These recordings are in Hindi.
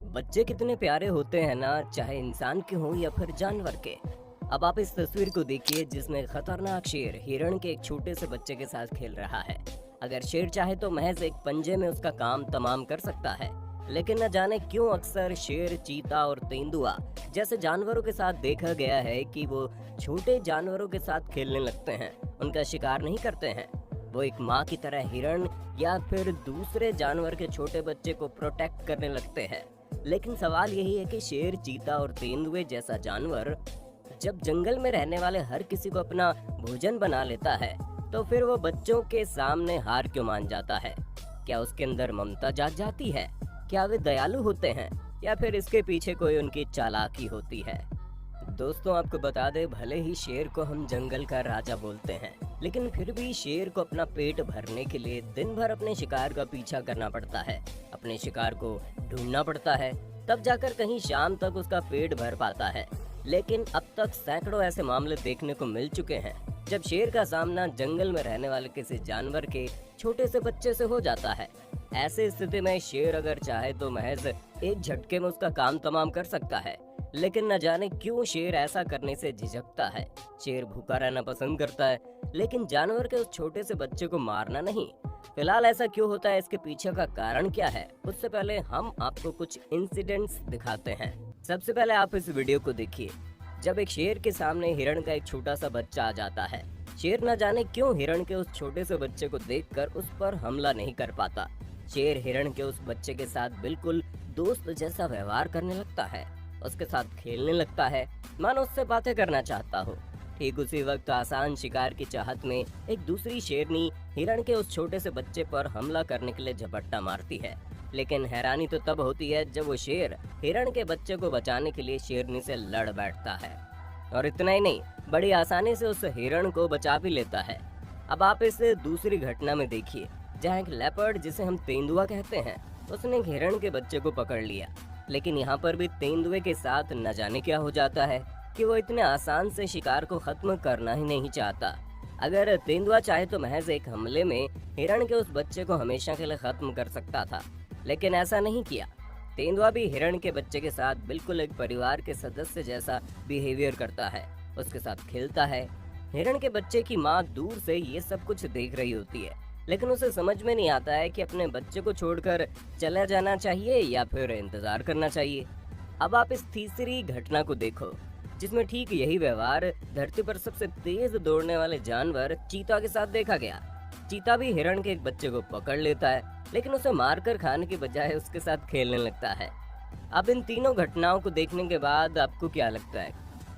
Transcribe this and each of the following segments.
बच्चे कितने प्यारे होते हैं ना, चाहे इंसान के हों या फिर जानवर के। अब आप इस तस्वीर को देखिए जिसमें खतरनाक शेर हिरण के एक छोटे से बच्चे के साथ खेल रहा है। अगर शेर चाहे तो महज एक पंजे में उसका काम तमाम कर सकता है, लेकिन न जाने क्यों अक्सर शेर, चीता और तेंदुआ जैसे जानवरों के साथ देखा गया है कि वो छोटे जानवरों के साथ खेलने लगते हैं, उनका शिकार नहीं करते हैं। वो एक माँ की तरह हिरण या फिर दूसरे जानवर के छोटे बच्चे को प्रोटेक्ट करने लगते हैं। लेकिन सवाल यही है कि शेर, चीता और तेंदुए जैसा जानवर जब जंगल में रहने वाले हर किसी को अपना भोजन बना लेता है, तो फिर वो बच्चों के सामने हार क्यों मान जाता है? क्या उसके अंदर ममता जाग जाती है? क्या वे दयालु होते हैं या फिर इसके पीछे कोई उनकी चालाकी होती है? दोस्तों, आपको बता दे, भले ही शेर को हम जंगल का राजा बोलते हैं, लेकिन फिर भी शेर को अपना पेट भरने के लिए दिन भर अपने शिकार का पीछा करना पड़ता है, अपने शिकार को ढूंढना पड़ता है, तब जाकर कहीं शाम तक उसका पेट भर पाता है। लेकिन अब तक सैकड़ों ऐसे मामले देखने को मिल चुके हैं जब शेर का सामना जंगल में रहने वाले किसी जानवर के छोटे से बच्चे से हो जाता है। ऐसी स्थिति में शेर अगर चाहे तो महज एक झटके में उसका काम तमाम कर सकता है, लेकिन न जाने क्यों शेर ऐसा करने से झिझकता है। शेर भूखा रहना पसंद करता है, लेकिन जानवर के उस छोटे से बच्चे को मारना नहीं। फिलहाल ऐसा क्यों होता है, इसके पीछे का कारण क्या है, उससे पहले हम आपको कुछ इंसिडेंट्स दिखाते हैं। सबसे पहले आप इस वीडियो को देखिए जब एक शेर के सामने हिरण का एक छोटा सा बच्चा आ जाता है। शेर न जाने क्यों हिरण के उस छोटे से बच्चे को देखकर उस पर हमला नहीं कर पाता। शेर हिरण के उस बच्चे के साथ बिल्कुल दोस्त जैसा व्यवहार करने लगता है, उसके साथ खेलने लगता है, मानो उससे बातें करना चाहता हो। ठीक उसी वक्त आसान शिकार की चाहत में एक दूसरी शेरनी हिरण के उस छोटे से बच्चे पर हमला करने के लिए झपट्टा मारती है। लेकिन हैरानी तो तब होती है जब वो शेर हिरण के बच्चे को बचाने के लिए शेरनी से लड़ बैठता है, और इतना ही नहीं, बड़ी आसानी से उस हिरण को बचा भी लेता है। अब आप इस दूसरी घटना में देखिए जहाँ एक लेपर्ड, जिसे हम तेंदुआ कहते हैं, उसने एक हिरण के बच्चे को पकड़ लिया। लेकिन यहाँ पर भी तेंदुए के साथ न जाने क्या हो जाता है कि वो इतने आसान से शिकार को खत्म करना ही नहीं चाहता। अगर तेंदुआ चाहे तो महज एक हमले में हिरण के उस बच्चे को हमेशा के लिए खत्म कर सकता था, लेकिन ऐसा नहीं किया। तेंदुआ भी हिरण के बच्चे के साथ बिल्कुल एक परिवार के सदस्य जैसा बिहेवियर करता है, उसके साथ खेलता है। हिरण के बच्चे की माँ दूर से ये सब कुछ देख रही होती है, लेकिन उसे समझ में नहीं आता है कि अपने बच्चे को छोड़कर चला जाना चाहिए या फिर इंतजार करना चाहिए। अब आप इस तीसरी घटना को देखो जिसमें ठीक यही व्यवहार धरती पर सबसे तेज दौड़ने वाले जानवर चीता के साथ देखा गया। चीता भी हिरण के एक बच्चे को पकड़ लेता है, लेकिन उसे मारकर खाने की बजाय उसके साथ खेलने लगता है। अब इन तीनों घटनाओं को देखने के बाद आपको क्या लगता है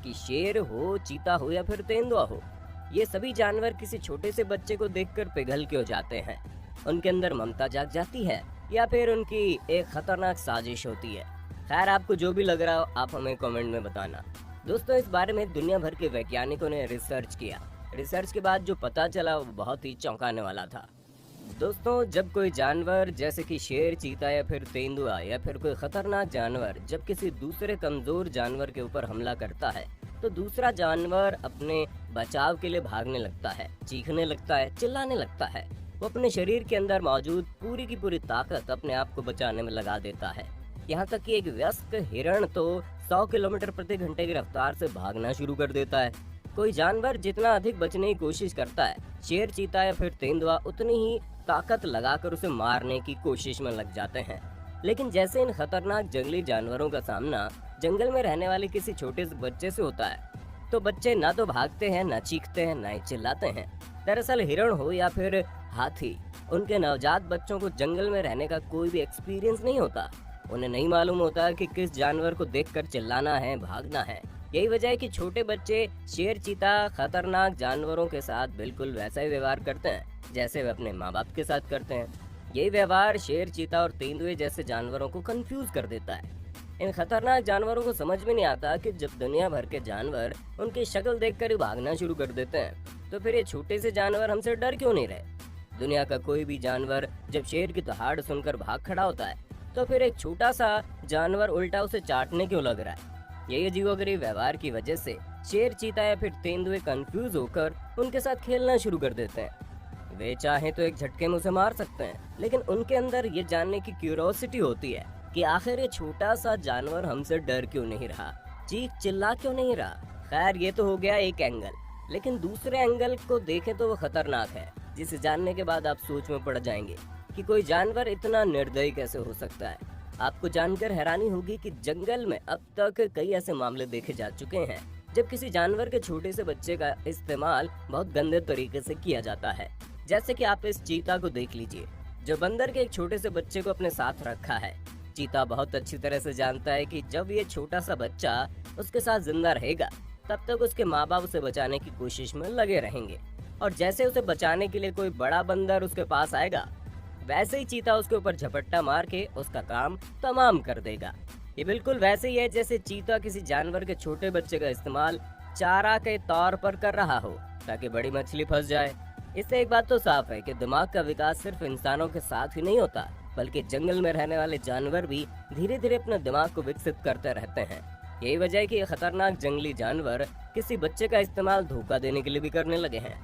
कि शेर हो, चीता हो या फिर तेंदुआ हो, ये सभी जानवर किसी छोटे से बच्चे को देखकर पिघल क्यों जाते हैं? उनके अंदर ममता जाग जाती है या फिर उनकी एक खतरनाक साजिश होती है? खैर, आपको जो भी लग रहा हो आप हमें कमेंट में बताना। दोस्तों, इस बारे में दुनिया भर के वैज्ञानिकों ने रिसर्च किया। रिसर्च के बाद जो पता चला वो बहुत ही चौंकाने वाला था। दोस्तों, जब कोई जानवर जैसे कि शेर, चीता या फिर तेंदुआ या फिर कोई खतरनाक जानवर जब किसी दूसरे कमजोर जानवर के ऊपर हमला करता है, तो दूसरा जानवर अपने बचाव के लिए भागने लगता है, चीखने लगता है, चिल्लाने लगता है। वो अपने शरीर के अंदर मौजूद पूरी की पूरी ताकत अपने आप को बचाने में लगा देता है। यहाँ तक कि एक वयस्क हिरण तो 100 किलोमीटर प्रति घंटे की रफ्तार से भागना शुरू कर देता है। कोई जानवर जितना अधिक बचने की कोशिश करता है, शेर, चीता या फिर तेंदुआ उतनी ही ताकत लगाकर उसे मारने की कोशिश में लग जाते हैं। लेकिन जैसे इन खतरनाक जंगली जानवरों का सामना जंगल में रहने वाले किसी छोटे से बच्चे से होता है, तो बच्चे ना तो भागते हैं, ना चीखते हैं, ना ही चिल्लाते हैं। दरअसल हिरण हो या फिर हाथी, उनके नवजात बच्चों को जंगल में रहने का कोई भी एक्सपीरियंस नहीं होता। उन्हें नहीं मालूम होता कि किस जानवर को देखकर चिल्लाना है, भागना है। यही वजह है कि छोटे बच्चे शेर, चीता, खतरनाक जानवरों के साथ बिल्कुल वैसा ही व्यवहार करते हैं जैसे वे अपने माँ बाप के साथ करते हैं। यही व्यवहार शेर, चीता और तेंदुए जैसे जानवरों को कंफ्यूज कर देता है। इन खतरनाक जानवरों को समझ में नहीं आता कि जब दुनिया भर के जानवर उनकी शक्ल देखकर ही भागना शुरू कर देते हैं, तो फिर ये छोटे से जानवर हमसे डर क्यों नहीं रहे? दुनिया का कोई भी जानवर जब शेर की दहाड़ सुनकर भाग खड़ा होता है, तो फिर एक छोटा सा जानवर उल्टा उसे चाटने क्यों लग रहा है? यही अजीबोगरीब व्यवहार की वजह से शेर, चीता या फिर तेंदुए कंफ्यूज होकर उनके साथ खेलना शुरू कर देते हैं। वे चाहें तो एक झटके में उसे मार सकते हैं, लेकिन उनके अंदर ये जानने की क्यूरोसिटी होती है कि आखिर ये छोटा सा जानवर हमसे डर क्यों नहीं रहा, चीख चिल्ला क्यों नहीं रहा। खैर ये तो हो गया एक एंगल, लेकिन दूसरे एंगल को देखें तो वो खतरनाक है, जिसे जानने के बाद आप सोच में पड़ जाएंगे कि कोई जानवर इतना निर्दयी कैसे हो सकता है। आपको जानकर हैरानी होगी कि जंगल में अब तक कई ऐसे मामले देखे जा चुके हैं जब किसी जानवर के छोटे से बच्चे का इस्तेमाल बहुत गंदे तरीके से किया जाता है। जैसे कि आप इस चीता को देख लीजिए, जो बंदर के एक छोटे से बच्चे को अपने साथ रखा है। चीता बहुत अच्छी तरह से जानता है कि जब ये छोटा सा बच्चा उसके साथ जिंदा रहेगा तब तक उसके माँ बाप उसे बचाने की कोशिश में लगे रहेंगे, और जैसे उसे बचाने के लिए कोई बड़ा बंदर उसके पास आएगा वैसे ही चीता उसके ऊपर झपट्टा मार के उसका काम तमाम कर देगा। ये बिल्कुल वैसे ही है जैसे चीता किसी जानवर के छोटे बच्चे का इस्तेमाल चारा के तौर पर कर रहा हो ताकि बड़ी मछली फंस जाए। इससे एक बात तो साफ है कि दिमाग का विकास सिर्फ इंसानों के साथ ही नहीं होता, बल्कि जंगल में रहने वाले जानवर भी धीरे धीरे अपने दिमाग को विकसित करते रहते हैं। यही वजह है कि ये खतरनाक जंगली जानवर किसी बच्चे का इस्तेमाल धोखा देने के लिए भी करने लगे हैं।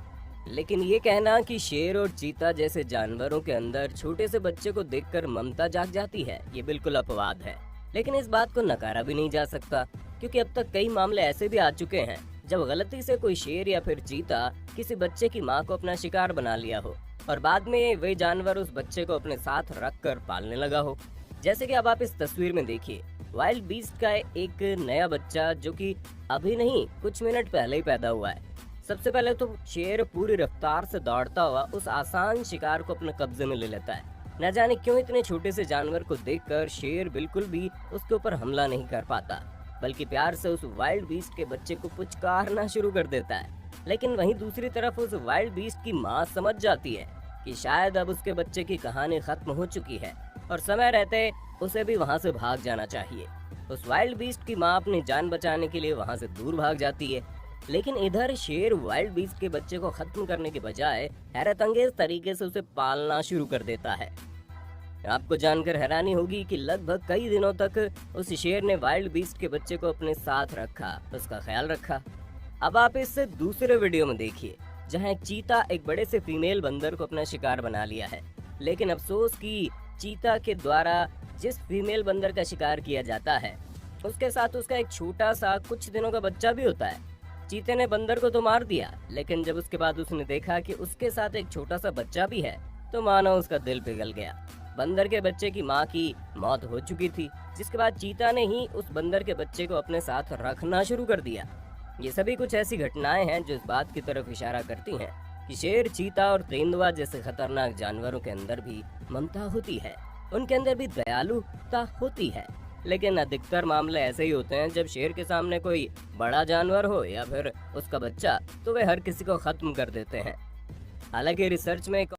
लेकिन ये कहना कि शेर और चीता जैसे जानवरों के अंदर छोटे से बच्चे को देखकर ममता जाग जाती है, ये बिल्कुल अपवाद है। लेकिन इस बात को नकारा भी नहीं जा सकता, क्योंकि अब तक कई मामले ऐसे भी आ चुके हैं जब गलती से कोई शेर या फिर चीता किसी बच्चे की मां को अपना शिकार बना लिया हो और बाद में वे जानवर उस बच्चे को अपने साथ रख कर पालने लगा हो। जैसे कि अब आप इस तस्वीर में देखिए, वाइल्ड बीस्ट का एक नया बच्चा जो कि अभी नहीं कुछ मिनट पहले ही पैदा हुआ है। सबसे पहले तो शेर पूरी रफ्तार से दौड़ता हुआ उस आसान शिकार को अपने कब्जे में ले लेता है। न जाने क्यों इतने छोटे से जानवर को देखकर शेर बिल्कुल भी उसके ऊपर हमला नहीं कर पाता, बल्कि प्यार से उस वाइल्ड बीस्ट के बच्चे को पुचकारना शुरू कर देता है। लेकिन वहीं दूसरी तरफ उस वाइल्ड बीस्ट की माँ समझ जाती है कि शायद अब उसके बच्चे की कहानी खत्म हो चुकी है और समय रहते उसे भी वहाँ से भाग जाना चाहिए। उस वाइल्ड बीस्ट की माँ अपनी जान बचाने के लिए वहाँ से दूर भाग जाती है। लेकिन इधर शेर वाइल्ड बीस्ट के बच्चे को खत्म करने के बजाय हैरतअंगेज तरीके से उसे पालना शुरू कर देता है। आपको जानकर हैरानी होगी कि लगभग कई दिनों तक उस शेर ने वाइल्ड बीस्ट के बच्चे को अपने साथ रखा, उसका ख्याल रखा। अब आप इस दूसरे वीडियो में देखिए, जहां एक चीता एक बड़े से फीमेल बंदर को अपना शिकार बना लिया है। लेकिन अफसोस कि चीता के द्वारा जिस फीमेल बंदर का शिकार किया जाता है उसके साथ उसका एक छोटा सा कुछ दिनों का बच्चा भी होता है। चीते ने बंदर को तो मार दिया, लेकिन जब उसके बाद उसने देखा कि उसके साथ एक छोटा सा बच्चा भी है तो मानो उसका दिल पिघल गया। बंदर के बच्चे की माँ की मौत हो चुकी थी, जिसके बाद चीता ने ही उस बंदर के बच्चे को अपने साथ रखना शुरू कर दिया। ये सभी कुछ ऐसी घटनाएं हैं जो इस बात की तरफ इशारा करती हैं कि शेर, चीता और तेंदुआ जैसे खतरनाक जानवरों के अंदर भी ममता होती है, उनके अंदर भी दयालुता होती है। लेकिन अधिकतर मामले ऐसे ही होते हैं जब शेर के सामने कोई बड़ा जानवर हो या फिर उसका बच्चा, तो वे हर किसी को खत्म कर देते हैं। हालांकि रिसर्च में एक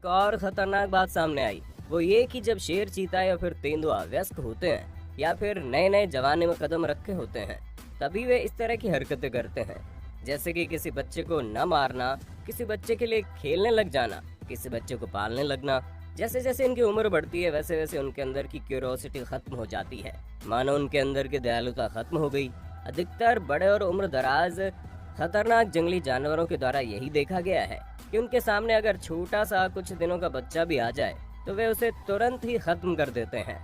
और खतरनाक बात सामने आई, वो ये कि जब शेर, चीता या फिर तेंदुआ वयस्क होते हैं या फिर नए नए जवानी में कदम रखे होते हैं, तभी वे इस तरह की हरकतें करते हैं, जैसे कि किसी बच्चे को न मारना, किसी बच्चे के लिए खेलने लग जाना, किसी बच्चे को पालने लगना। जैसे जैसे इनकी उम्र बढ़ती है वैसे वैसे उनके अंदर की क्यूरियोसिटी खत्म हो जाती है, मानो उनके अंदर की दयालुता खत्म हो गई। अधिकतर बड़े और उम्र दराज खतरनाक जंगली जानवरों के द्वारा यही देखा गया है कि उनके सामने अगर छोटा सा कुछ दिनों का बच्चा भी आ जाए तो वे उसे तुरंत ही खत्म कर देते हैं।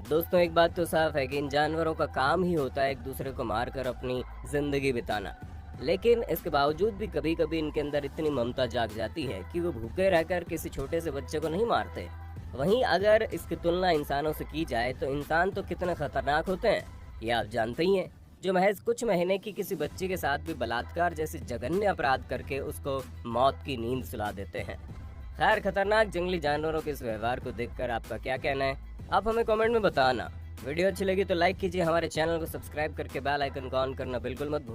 दोस्तों, एक बात तो साफ है कि इन जानवरों का काम ही होता है एक दूसरे को मारकर अपनी जिंदगी बिताना, लेकिन इसके बावजूद भी कभी कभी इनके अंदर इतनी ममता जाग जाती है कि वो भूखे रहकर किसी छोटे से बच्चे को नहीं मारते। वहीं अगर इसकी तुलना इंसानों से की जाए तो इंसान तो कितने खतरनाक होते हैं ये आप जानते ही हैं, जो महज कुछ महीने की किसी बच्ची के साथ भी बलात्कार जैसे जघन्य अपराध करके उसको मौत की नींद सुला देते हैं। खैर, खतरनाक जंगली जानवरों के इस व्यवहार को देखकर आपका क्या कहना है, आप हमें कमेंट में बताना। वीडियो अच्छी लगी तो लाइक कीजिए, हमारे चैनल को सब्सक्राइब करके बेल आइकन को ऑन करना बिल्कुल मत भूलिए।